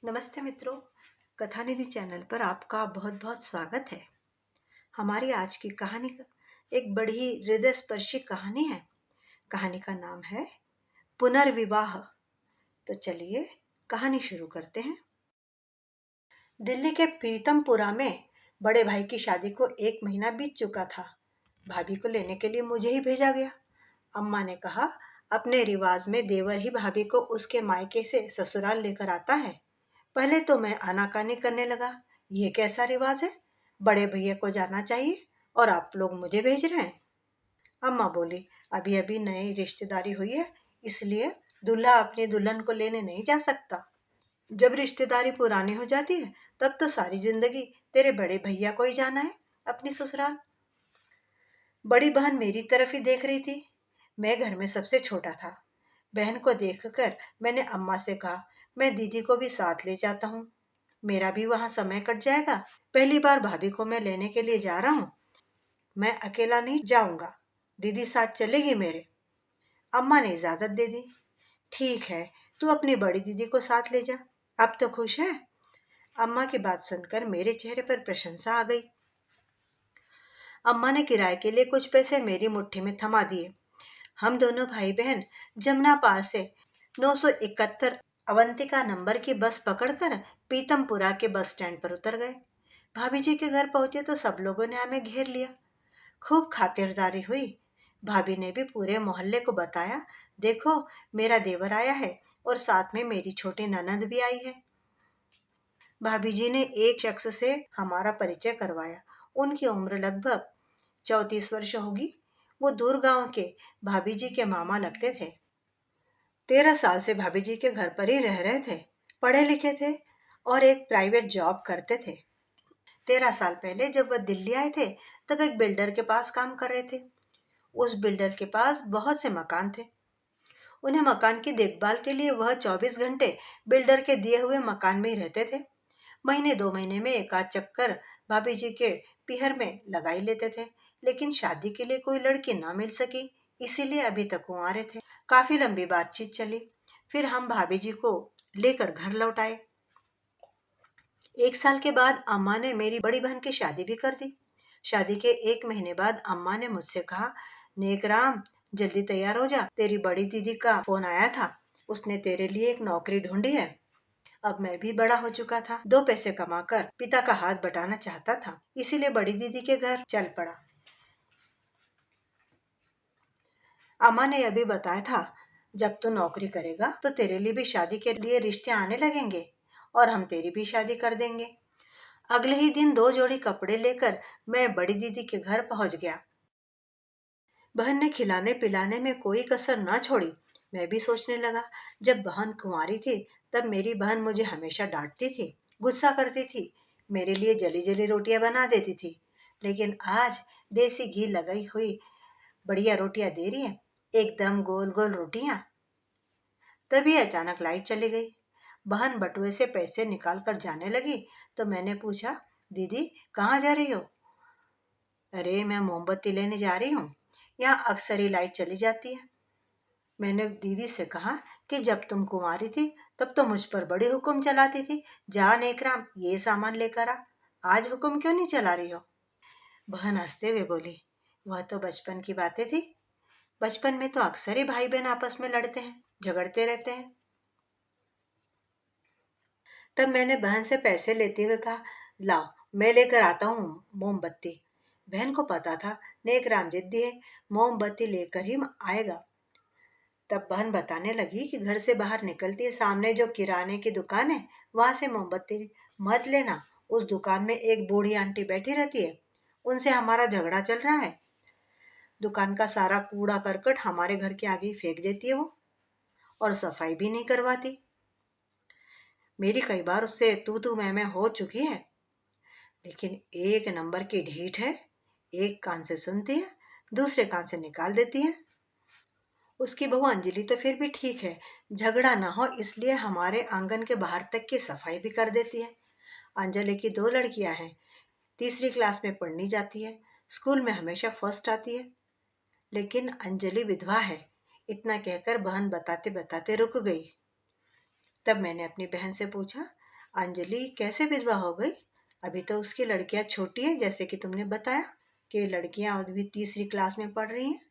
नमस्ते मित्रों, कथानिधि चैनल पर आपका बहुत बहुत स्वागत है। हमारी आज की कहानी एक बड़ी ही हृदयस्पर्शी कहानी है। कहानी का नाम है पुनर्विवाह। तो चलिए कहानी शुरू करते हैं। दिल्ली के प्रीतमपुरा में बड़े भाई की शादी को 1 महीना बीत चुका था। भाभी को लेने के लिए मुझे ही भेजा गया। अम्मा ने कहा, अपने रिवाज में देवर ही भाभी को उसके मायके से ससुराल लेकर आता है। पहले तो मैं आनाकानी करने लगा, ये कैसा रिवाज है? बड़े भैया को जाना चाहिए और आप लोग मुझे भेज रहे हैं। अम्मा बोली, अभी अभी नई रिश्तेदारी हुई है, इसलिए दूल्हा अपनी दुल्हन को लेने नहीं जा सकता। जब रिश्तेदारी पुरानी हो जाती है तब तो सारी जिंदगी तेरे बड़े भैया को ही जाना है अपनी ससुराल। बड़ी बहन मेरी तरफ ही देख रही थी। मैं घर में सबसे छोटा था। बहन को देखकर मैंने अम्मा से कहा, मैं दीदी को भी साथ ले जाता हूँ, मेरा भी वहां समय कट जाएगा। पहली बार भाभी को मैं लेने के लिए जा रहा हूँ, मैं अकेला नहीं जाऊंगा, दीदी साथ चलेगी मेरे। अम्मा ने इजाजत दे दी। ठीक है, तू अपनी बड़ी दीदी को साथ ले जा, अब तो खुश है? अम्मा की बात सुनकर मेरे चेहरे पर प्रशंसा आ गई। अम्मा ने किराए के लिए कुछ पैसे मेरी मुट्ठी में थमा दिए। हम दोनों भाई बहन जमुना पार से 971 अवंतिका नंबर की बस पकड़कर पीतमपुरा के बस स्टैंड पर उतर गए। भाभी जी के घर पहुंचे तो सब लोगों ने हमें घेर लिया। खूब खातिरदारी हुई। भाभी ने भी पूरे मोहल्ले को बताया, देखो मेरा देवर आया है और साथ में मेरी छोटी ननद भी आई है। भाभी जी ने एक शख्स से हमारा परिचय करवाया। उनकी उम्र लगभग 34 वर्ष होगी। वो दूर गांव के भाभी जी के मामा लगते थे। 13 साल से भाभी जी के घर पर ही रह रहे थे। पढ़े लिखे थे और एक प्राइवेट जॉब करते थे। 13 साल पहले जब वह दिल्ली आए थे तब एक बिल्डर के पास काम कर रहे थे। उस बिल्डर के पास बहुत से मकान थे। उन्हें मकान की देखभाल के लिए वह 24 घंटे बिल्डर के दिए हुए मकान में ही रहते थे। महीने 2 महीने में एक आध चक्कर भाभी जी के पीहर में लगा ही लेते थे। लेकिन शादी के लिए कोई लड़की न मिल सकी, इसीलिए अभी तक कुंवारे थे। काफी लंबी बातचीत चली, फिर हम भाभी जी को लेकर घर लौट आए। 1 साल के बाद अम्मा ने मेरी बड़ी बहन की शादी भी कर दी। शादी के 1 महीने बाद अम्मा ने मुझसे कहा, नेक राम, जल्दी तैयार हो जा, तेरी बड़ी दीदी का फोन आया था, उसने तेरे लिए एक नौकरी ढूंढी है। अब मैं भी बड़ा हो चुका था, 2 पैसे कमाकर पिता का हाथ बटाना चाहता था, इसीलिए बड़ी दीदी के घर चल पड़ा। अम्मा ने अभी बताया था, जब तू नौकरी करेगा तो तेरे लिए भी शादी के लिए रिश्ते आने लगेंगे और हम तेरी भी शादी कर देंगे। अगले ही दिन 2 जोड़ी कपड़े लेकर मैं बड़ी दीदी के घर पहुंच गया। बहन ने खिलाने पिलाने में कोई कसर न छोड़ी। मैं भी सोचने लगा, जब बहन कुंवारी थी तब मेरी बहन मुझे हमेशा डांटती थी, गुस्सा करती थी, मेरे लिए जली जली रोटियां बना देती थी। लेकिन आज देसी घी लगाई हुई बढ़िया रोटियां दे रही है, एकदम गोल गोल रोटियां। तभी अचानक लाइट चली गई। बहन बटुए से पैसे निकाल कर जाने लगी तो मैंने पूछा, दीदी कहाँ जा रही हो? अरे मैं मोमबत्ती लेने जा रही हूँ, यहाँ अक्सर ही लाइट चली जाती है। मैंने दीदी से कहा कि जब तुम कुंवारी थी तब तो मुझ पर बड़ी हुक्म चलाती थी, जा नेकराम ये सामान लेकर आ, आज हुक्म क्यों नहीं चला रही हो? बहन हंसते हुए बोली, वह तो बचपन की बातें थी, बचपन में तो अक्सर ही भाई बहन आपस में लड़ते हैं, झगड़ते रहते हैं। तब मैंने बहन से पैसे लेते हुए कहा, लाओ मैं लेकर आता हूँ मोमबत्ती। बहन को पता था नेकराम जिद्दी है, मोमबत्ती लेकर ही आएगा। तब बहन बताने लगी कि घर से बाहर निकलती है, सामने जो किराने की दुकान है वहां से मोमबत्ती मत लेना, उस दुकान में एक बूढ़ी आंटी बैठी रहती है, उनसे हमारा झगड़ा चल रहा है। दुकान का सारा कूड़ा करकट हमारे घर के आगे ही फेंक देती है वो, और सफाई भी नहीं करवाती। मेरी कई बार उससे तू मैं हो चुकी है, लेकिन एक नंबर की ढीठ है। एक कान से सुनती है, दूसरे कान से निकाल देती है। उसकी बहू अंजलि तो फिर भी ठीक है, झगड़ा ना हो इसलिए हमारे आंगन के बाहर तक की सफाई भी कर देती है। अंजलि की 2 लड़कियां हैं, तीसरी क्लास में पढ़नी जाती है, स्कूल में हमेशा फर्स्ट आती है। लेकिन अंजलि विधवा है, इतना कहकर बहन बताते बताते रुक गई। तब मैंने अपनी बहन से पूछा, अंजलि कैसे विधवा हो गई? अभी तो उसकी लड़कियां छोटी है, जैसे कि तुमने बताया कि लड़कियां अभी तीसरी क्लास में पढ़ रही हैं।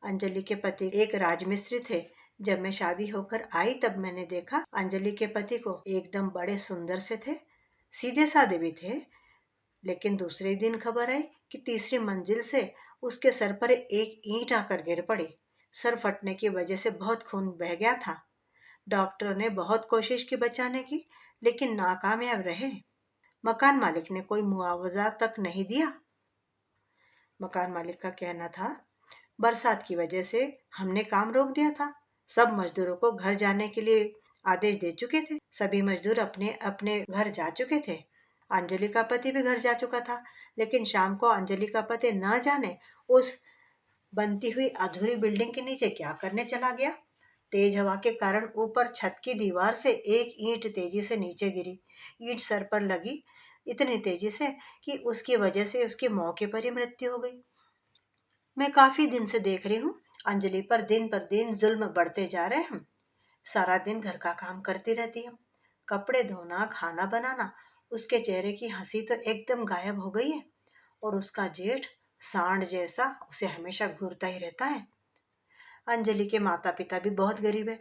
अंजलि के पति एक राजमिस्त्री थे। जब मैं शादी होकर आई तब मैंने देखा अंजलि के पति को। एकदम बड़े सुंदर से थे, सीधे साधे भी थे। लेकिन दूसरे दिन खबर आई कि तीसरी मंजिल से उसके सर पर एक ईंट आकर गिर पड़ी। सर फटने की वजह से बहुत खून बह गया था। डॉक्टरों ने बहुत कोशिश की बचाने की, लेकिन नाकामयाब रहे। मकान मालिक ने कोई मुआवजा तक नहीं दिया। मकान मालिक का कहना था, बरसात की वजह से हमने काम रोक दिया था। सब मजदूरों को घर जाने के लिए आदेश दे चुके थे। सभी मजदूर अपने अपने घर जा चुके थे। अंजलि का पति भी घर जा चुका था। लेकिन शाम को अंजलि का पति न जाने उस बनती हुई अधूरी बिल्डिंग के नीचे क्या करने चला गया। तेज हवा के कारण ऊपर छत की दीवार से एक ईंट तेजी से नीचे गिरी। ईंट सर पर लगी इतनी तेजी से कि उसकी वजह से उसकी मौके पर ही मृत्यु हो गई। मैं काफी दिन से देख रही हूँ अंजलि पर दिन जुल्म बढ़ते जा रहे हैं। सारा दिन घर का काम करती रहती है, कपड़े धोना, खाना बनाना। उसके चेहरे की हंसी तो एकदम गायब हो गई है। और उसका जेठ सांड जैसा उसे हमेशा घूरता ही रहता है। अंजलि के माता पिता भी बहुत गरीब है।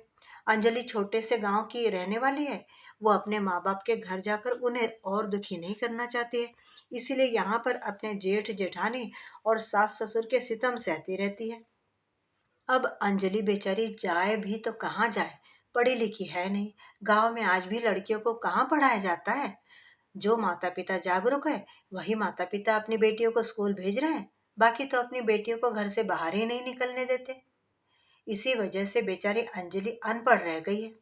अंजलि छोटे से गांव की रहने वाली है। वो अपने माँ बाप के घर जाकर उन्हें और दुखी नहीं करना चाहती है, इसीलिए यहाँ पर अपने जेठ जेठानी और सास ससुर के सितम सहती रहती है। अब अंजलि बेचारी जाए भी तो कहाँ जाए, पढ़ी लिखी है नहीं। गांव में आज भी लड़कियों को कहाँ पढ़ाया जाता है। जो माता पिता जागरूक है वही माता पिता अपनी बेटियों को स्कूल भेज रहे हैं। बाकी तो अपनी बेटियों को घर से बाहर ही नहीं निकलने देते। इसी वजह से बेचारी अंजलि अनपढ़ रह गई है।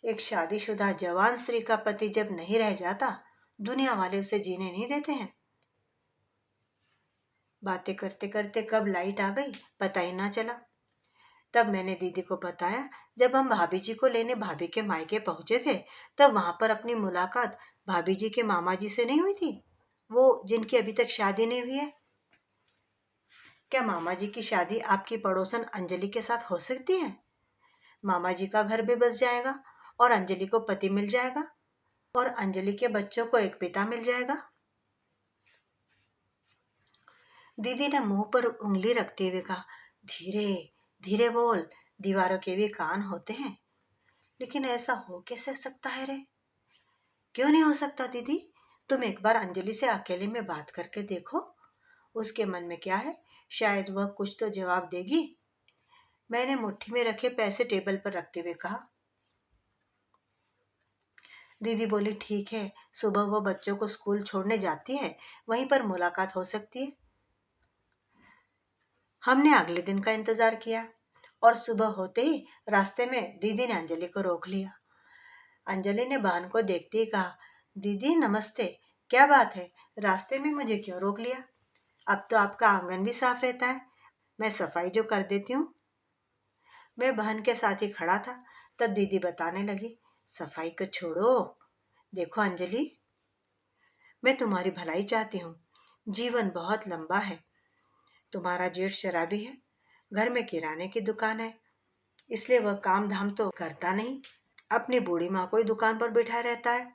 एक शादीशुदा जवान स्त्री का पति जब नहीं रह जाता, दुनिया वाले उसे जीने नहीं देते हैं। बातें करते करते कब लाइट आ गई पता ही ना चला। तब मैंने दीदी को बताया, जब हम भाभी जी को लेने भाभी के मायके पहुंचे थे तब वहां पर अपनी मुलाकात भाभी जी के मामा जी से नहीं हुई थी, वो जिनकी अभी तक शादी नहीं हुई है। क्या मामा जी की शादी आपकी पड़ोसन अंजलि के साथ हो सकती है? मामा जी का घर भी बस जाएगा और अंजलि को पति मिल जाएगा और अंजलि के बच्चों को एक पिता मिल जाएगा। दीदी ने मुंह पर उंगली रखते हुए कहा, धीरे धीरे बोल, दीवारों के भी कान होते हैं। लेकिन ऐसा हो कैसे सकता है रे? क्यों नहीं हो सकता दीदी? तुम एक बार अंजलि से अकेले में बात करके देखो, उसके मन में क्या है, शायद वह कुछ तो जवाब देगी। मैंने मुट्ठी में रखे पैसे टेबल पर रखते हुए कहा। दीदी बोली, ठीक है, सुबह वो बच्चों को स्कूल छोड़ने जाती है, वहीं पर मुलाकात हो सकती है। हमने अगले दिन का इंतजार किया और सुबह होते ही रास्ते में दीदी ने अंजलि को रोक लिया। अंजलि ने बहन को देखते ही कहा, दीदी नमस्ते, क्या बात है, रास्ते में मुझे क्यों रोक लिया? अब तो आपका आंगन भी साफ रहता है, मैं सफाई जो कर देती हूँ। मैं बहन के साथ ही खड़ा था। तब दीदी बताने लगी, सफाई को छोड़ो, देखो अंजलि, मैं तुम्हारी भलाई चाहती हूँ। जीवन बहुत लंबा है। तुम्हारा जेठ शराबी है, घर में किराने की दुकान है, इसलिए वह काम धाम तो करता नहीं, अपनी बूढ़ी माँ को ही दुकान पर बिठा रहता है।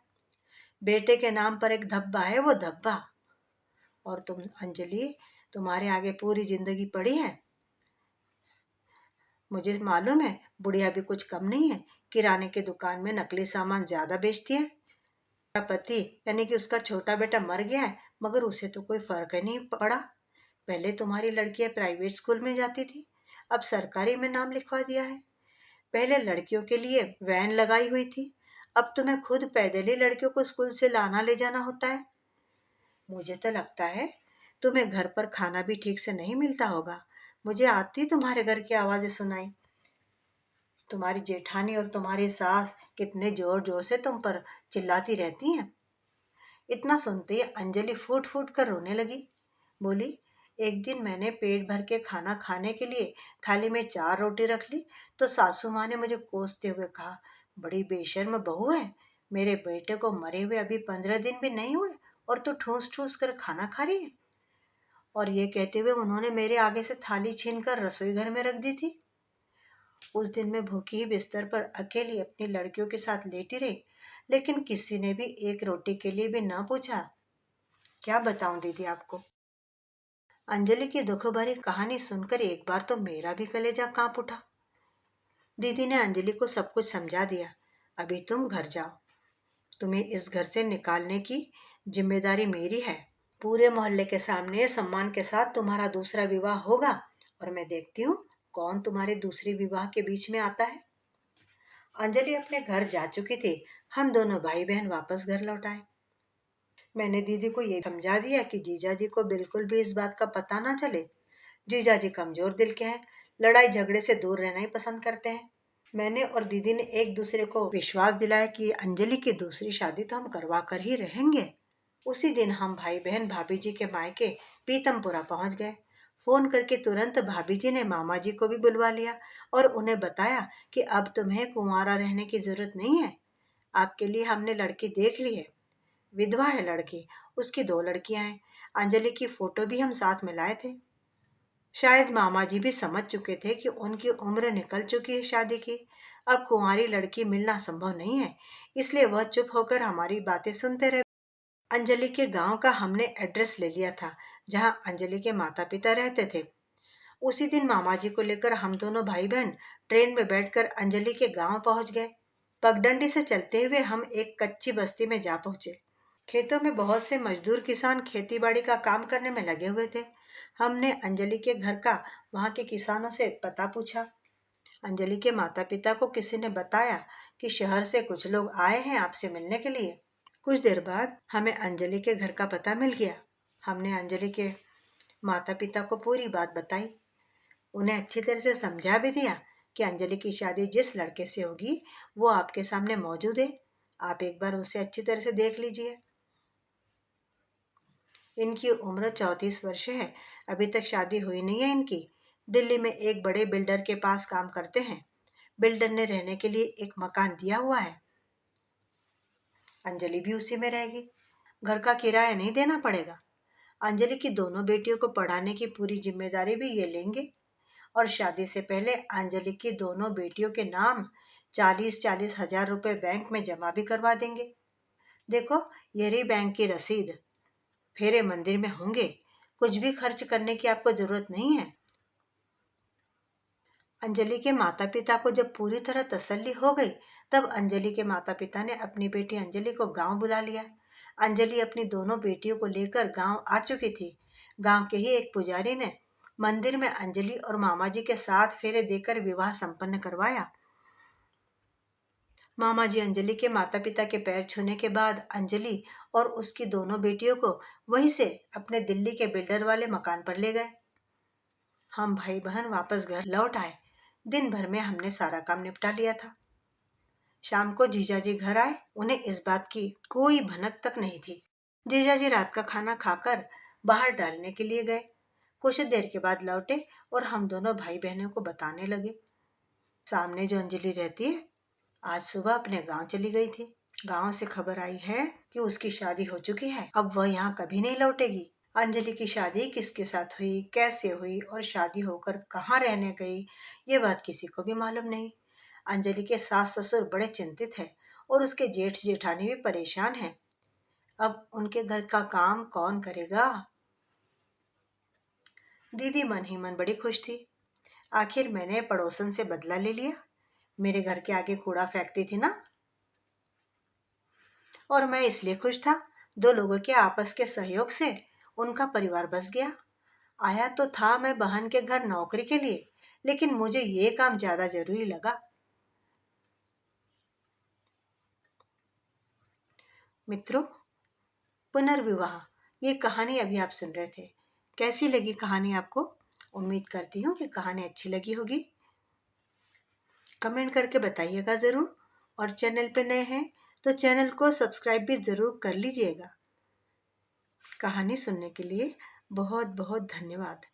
बेटे के नाम पर एक धब्बा है, वो धब्बा। और तुम अंजलि, तुम्हारे आगे पूरी जिंदगी पड़ी है। मुझे मालूम है बुढ़िया भी कुछ कम नहीं है, किराने की दुकान में नकली सामान ज्यादा बेचती है। पति यानी कि उसका छोटा बेटा मर गया है, मगर उसे तो कोई फर्क ही नहीं पड़ा। पहले तुम्हारी लड़कियां प्राइवेट स्कूल में जाती थी, अब सरकारी में नाम लिखवा दिया है। पहले लड़कियों के लिए वैन लगाई हुई थी, अब तुम्हें खुद पैदल ही लड़कियों को स्कूल से लाना ले जाना होता है। मुझे तो लगता है तुम्हें घर पर खाना भी ठीक से नहीं मिलता होगा। मुझे आती तुम्हारे घर की आवाजें सुनाई। तुम्हारी जेठानी और तुम्हारी सास कितने जोर जोर से तुम पर चिल्लाती रहती हैं। इतना सुनते ही अंजलि फूट फूट कर रोने लगी। बोली, एक दिन मैंने पेट भर के खाना खाने के लिए थाली में 4 रोटी रख ली तो सासू माँ ने मुझे कोसते हुए कहा, बड़ी बेशर्म बहू है, मेरे बेटे को मरे हुए अभी 15 दिन भी नहीं हुए और तू ठूस ठूस कर खाना खा रही है। और ये कहते हुए उन्होंने मेरे आगे से थाली छीन कर रसोई घर में रख दी थी। उस दिन मैं भूखी ही बिस्तर पर अकेली अपनी लड़कियों के साथ लेटी रही। लेकिन किसी ने भी एक रोटी के लिए भी न पूछा। क्या बताऊं दीदी आपको। अंजलि की दुख भरी कहानी सुनकर एक बार तो मेरा भी कलेजा कांप उठा। दीदी ने अंजलि को सब कुछ समझा दिया। अभी तुम घर जाओ, तुम्हें इस घर से निकालने की जिम्मेदारी मेरी है। पूरे मोहल्ले के सामने सम्मान के साथ तुम्हारा दूसरा विवाह होगा और मैं देखती हूँ कौन तुम्हारे दूसरे विवाह के बीच में आता है। अंजलि अपने घर जा चुकी थी। हम दोनों भाई बहन वापस घर लौट आए। मैंने दीदी को ये समझा दिया कि जीजा जी को बिल्कुल भी इस बात का पता ना चले। जीजा जी कमजोर दिल के हैं, लड़ाई झगड़े से दूर रहना ही पसंद करते हैं। मैंने और दीदी ने एक दूसरे को विश्वास दिलाया कि अंजलि की दूसरी शादी तो हम करवा कर ही रहेंगे। उसी दिन हम भाई बहन भाभी जी के मायके पीतमपुरा पहुंच गए। फोन करके तुरंत भाभी जी ने मामा जी को भी बुलवा लिया और उन्हें बताया कि अब तुम्हें कुंवारा रहने की जरूरत नहीं है। आपके लिए हमने लड़की देख ली है। विधवा है लड़की, उसकी 2 लड़कियां हैं। अंजलि की फोटो भी हम साथ में लाए थे। शायद मामा जी भी समझ चुके थे कि उनकी उम्र निकल चुकी है शादी की। अब कुंवारी लड़की मिलना संभव नहीं है, इसलिए वह चुप होकर हमारी बातें सुनते रहे। अंजलि के गांव का हमने एड्रेस ले लिया था, जहां अंजलि के माता पिता रहते थे। उसी दिन मामा जी को लेकर हम दोनों भाई बहन ट्रेन में बैठकर अंजलि के गांव पहुंच गए। पगडंडी से चलते हुए हम एक कच्ची बस्ती में जा पहुंचे। खेतों में बहुत से मजदूर किसान खेती बाड़ी का काम करने में लगे हुए थे। हमने अंजलि के घर का वहां के किसानों से पता पूछा। अंजलि के माता पिता को किसी ने बताया कि शहर से कुछ लोग आए हैं आपसे मिलने के लिए। कुछ देर बाद हमें अंजलि के घर का पता मिल गया। हमने अंजलि के माता पिता को पूरी बात बताई। उन्हें अच्छी तरह से समझा भी दिया कि अंजलि की शादी जिस लड़के से होगी वो आपके सामने मौजूद है। आप एक बार उसे अच्छी तरह से देख लीजिए। इनकी उम्र 34 वर्ष है। अभी तक शादी हुई नहीं है इनकी। दिल्ली में एक बड़े बिल्डर के पास काम करते हैं। बिल्डर ने रहने के लिए एक मकान दिया हुआ है। अंजलि भी उसी में रहेगी। घर का किराया नहीं देना पड़ेगा। अंजलि की दोनों बेटियों को पढ़ाने की पूरी जिम्मेदारी भी ये लेंगे और शादी से पहले अंजलि की दोनों बेटियों के नाम 40-40 हजार रुपए बैंक में जमा भी करवा देंगे। देखो, ये रही बैंक की रसीद। फेरे मंदिर में होंगे। कुछ भी खर्च करने की आपको जरूरत नहीं है। अंजलि के माता पिता को जब पूरी तरह तसल्ली हो गई, तब अंजलि के माता पिता ने अपनी बेटी अंजलि को गांव बुला लिया। अंजलि अपनी दोनों बेटियों को लेकर गांव आ चुकी थी। गांव के ही एक पुजारी ने मंदिर में अंजलि और मामा जी के साथ फेरे देकर विवाह संपन्न करवाया। मामा जी अंजलि के माता पिता के पैर छूने के बाद अंजलि और उसकी दोनों बेटियों को वहीं से अपने दिल्ली के बिल्डर वाले मकान पर ले गए। हम भाई बहन वापस घर लौट आए। दिन भर में हमने सारा काम निपटा लिया था। शाम को जीजाजी घर आए। उन्हें इस बात की कोई भनक तक नहीं थी। जीजाजी रात का खाना खाकर बाहर डालने के लिए गए। कुछ देर के बाद लौटे और हम दोनों भाई बहनों को बताने लगे। सामने जो अंजलि रहती है, आज सुबह अपने गांव चली गई थी। गांव से खबर आई है कि उसकी शादी हो चुकी है। अब वह यहाँ कभी नहीं लौटेगी। अंजलि की शादी किसके साथ हुई, कैसे हुई और शादी होकर कहाँ रहने गई, ये बात किसी को भी मालूम नहीं। अंजलि के सास ससुर बड़े चिंतित हैं और उसके जेठ जेठानी भी परेशान हैं। अब उनके घर का काम कौन करेगा। दीदी मन ही मन बड़ी खुश थी। आखिर मैंने पड़ोसन से बदला ले लिया। मेरे घर के आगे कूड़ा फेंकती थी ना, और मैं इसलिए खुश था। 2 लोगों के आपस के सहयोग से उनका परिवार बस गया। आया तो था मैं बहन के घर नौकरी के लिए, लेकिन मुझे ये काम ज्यादा जरूरी लगा। मित्रों, पुनर्विवाह, ये कहानी अभी आप सुन रहे थे। कैसी लगी कहानी आपको। उम्मीद करती हूँ कि कहानी अच्छी लगी होगी। कमेंट करके बताइएगा जरूर। और चैनल पे नए हैं तो चैनल को सब्सक्राइब भी जरूर कर लीजिएगा। कहानी सुनने के लिए बहुत बहुत धन्यवाद।